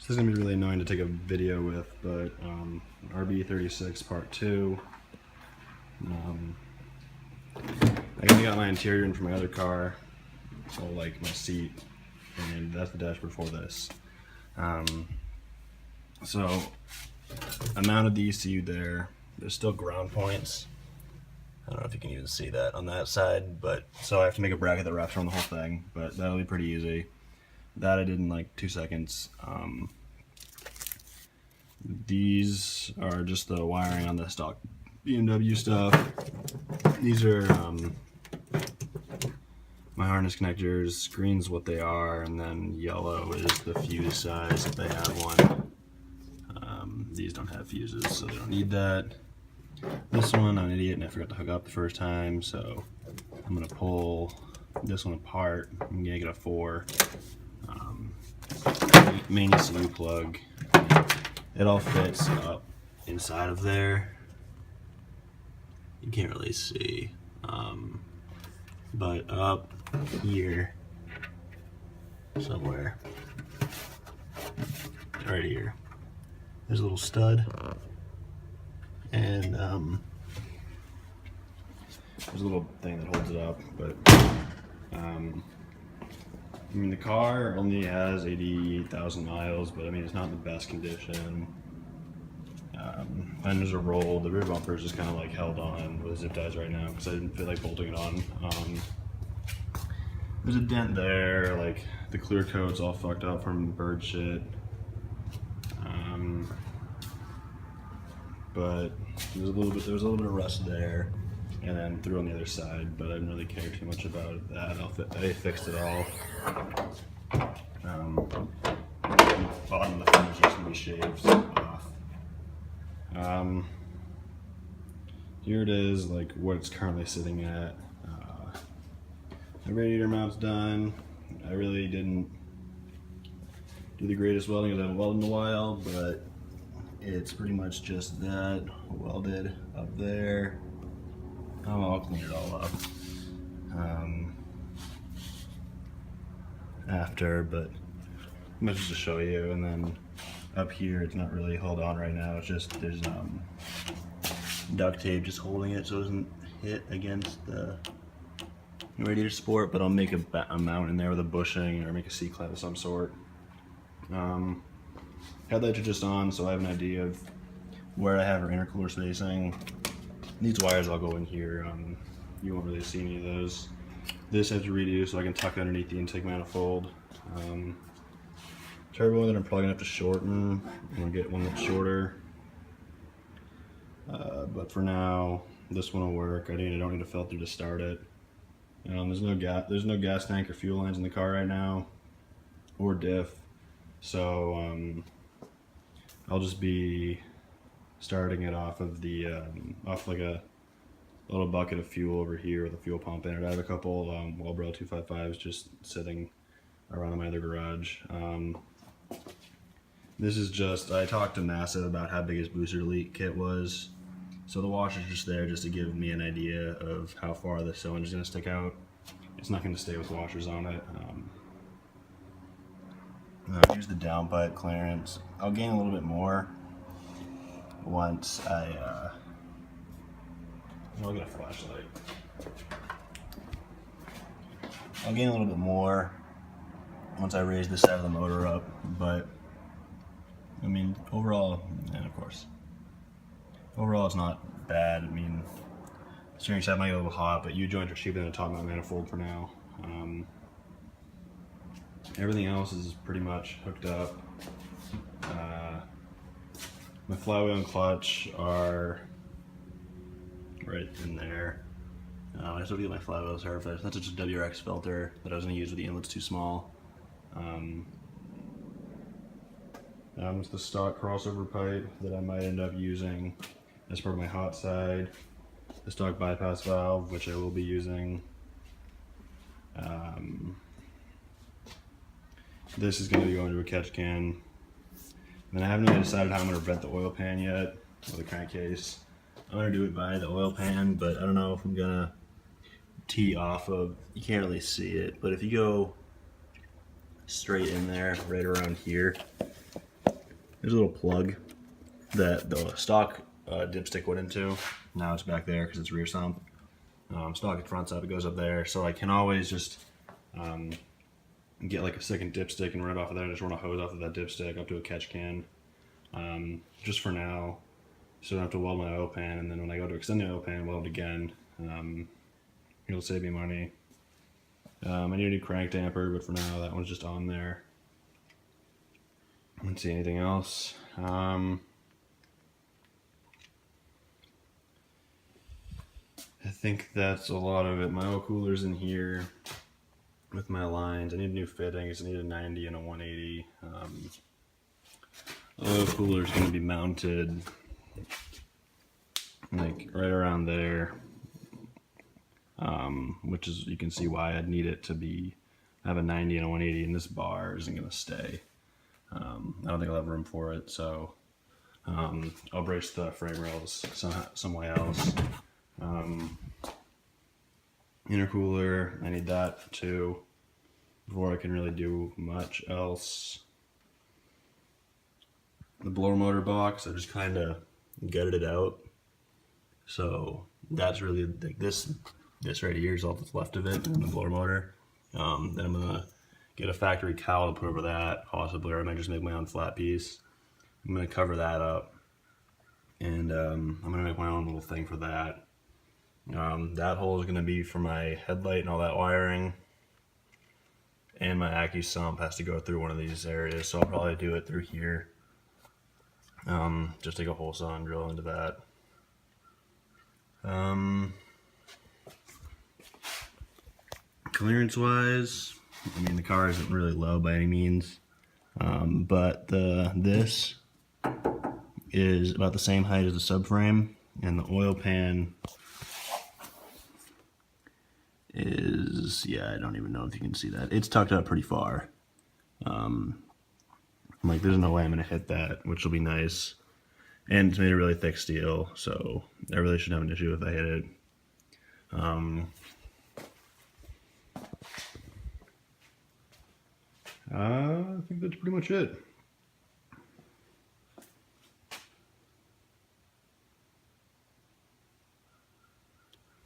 This is going to be really annoying to take a video with, but RB36 part 2. I got my interior in from my other car, so like my seat, and that's the dashboard for this. So I mounted the ECU there. There's still ground points. I don't know if you can even see that on that side, but so I have to make a bracket that wraps around the whole thing, but that'll be pretty easy. That I did in like 2 seconds. These are just the wiring on the stock BMW stuff. These are my harness connectors. Green's what they are, and then yellow is the fuse size if they have one. These don't have fuses, so they don't need that. This one, I'm an idiot and I forgot to hook up the first time, so I'm gonna pull this one apart. I'm gonna get a 4. Main ECU plug. It all fits up inside of there. You can't really see, but up here somewhere, right here, there's a little stud, and there's a little thing that holds it up. But I mean, the car only has 88,000 miles, but I mean, it's not in the best condition. Fenders are rolled. The rear bumper is just kind of like held on with zip ties right now because I didn't feel like bolting it on. There's a dent there, like the clear coat's all fucked up from bird shit. But there was a little bit of rust there, and then through on the other side, but I didn't really care too much about that. I fixed it all. The bottom of the fender is just gonna be shaved off. Here it is, like what it's currently sitting at. The radiator mount's done. I really didn't do the greatest welding because I haven't welded in a while, but it's pretty much just that welded up there. I'll clean it all up after, but much just to show you. And then up here, it's not really held on right now. It's just there's duct tape just holding it so it doesn't hit against the radiator support. But I'll make a mount in there with a bushing or make a C-clamp of some sort. Headlights are just on, so I have an idea of where I have our intercooler spacing. These wires all go in here. You won't really see any of those. This I have to redo so I can tuck underneath the intake manifold. Turbo that I'm probably gonna have to shorten. I'm gonna get one that's shorter. But for now, this one will work. I don't need a filter to start it. There's no gas tank or fuel lines in the car right now, or diff. So I'll just be starting it off of the off like a little bucket of fuel over here with a fuel pump in it. I have a couple Wellbro 255s just sitting around in my other garage. This is just, I talked to Massive about how big his booster leak kit was, so the washer's just there just to give me an idea of how far the cylinder's going to stick out. It's not going to stay with washers on it. Here's the downpipe clearance. I'll gain a little bit more once I'll get a flashlight. I'll gain a little bit more once I raise this side of the motor up, but I mean, overall, and of course, overall it's not bad. I mean, the steering side might get a little hot, but U-joints are cheaper than a top mount manifold for now. Everything else is pretty much hooked up. My flywheel and clutch are right in there. I still get my flywheel surface. That's just a WRX filter that I was going to use with the inlet's too small. It's the stock crossover pipe that I might end up using as part of my hot side. The stock bypass valve, which I will be using. This is going to be going to a catch can. And I haven't really decided how I'm going to vent the oil pan yet, or the crankcase. I'm going to do it by the oil pan, but I don't know if I'm going to tee off of, you can't really see it, but if you go straight in there, right around here, There's a little plug that the stock dipstick went into. Now it's back there because it's rear sump. Stock and front side, it goes up there. So I can always just get like a second dipstick and run it off of there. Just run a hose off of that dipstick up to a catch can. Just for now, so I don't have to weld my oil pan. And then when I go to extend the oil pan, weld it again. It'll save me money. I need a new crank damper, but for now that one's just on there. Let's see, anything else? I think that's a lot of it. My oil cooler's in here with my lines. I need new fittings. I need a 90 and a 180. Oil cooler's going to be mounted like right around there, which is, you can see why I'd need it to be, have a 90 and a 180, and this bar isn't going to stay. I don't think I'll have room for it, so I'll brace the frame rails some way else. Intercooler, I need that too before I can really do much else. The blower motor box, I just kind of gutted it out, so that's really like this right here is all that's left of it, the blower motor. Then I'm gonna get a factory cowl to put over that, possibly, or I might just make my own flat piece. I'm gonna cover that up, and I'm gonna make my own little thing for that. That hole is gonna be for my headlight and all that wiring, and my Accu sump has to go through one of these areas, so I'll probably do it through here. Just take a hole saw and drill into that. Clearance wise, I mean, the car isn't really low by any means, but this is about the same height as the subframe, and the oil pan is, yeah, I don't even know if you can see that. It's tucked up pretty far. Like, there's no way I'm gonna hit that, which will be nice. And it's made of really thick steel, so I really shouldn't have an issue if I hit it. I think that's pretty much it.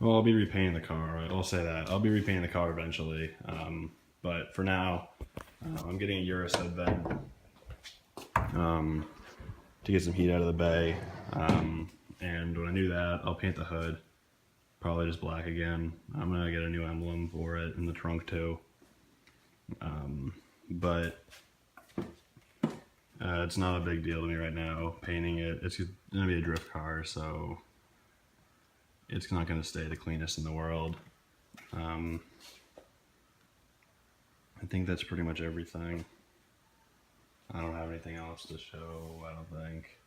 Well, I'll be repainting the car, right? I'll say that. I'll be repainting the car eventually. But for now, I'm getting a Eurosub vent to get some heat out of the bay. And when I do that, I'll paint the hood. Probably just black again. I'm gonna get a new emblem for it in the trunk too. But it's not a big deal to me right now, painting it. It's gonna be a drift car, so it's not gonna stay the cleanest in the world. I think that's pretty much everything. I don't have anything else to show, I don't think.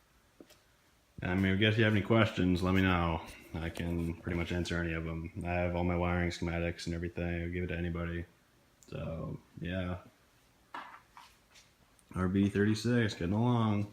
I mean, I guess if you have any questions, let me know. I can pretty much answer any of them. I have all my wiring schematics and everything. I'll give it to anybody. So, yeah. RB26, getting along.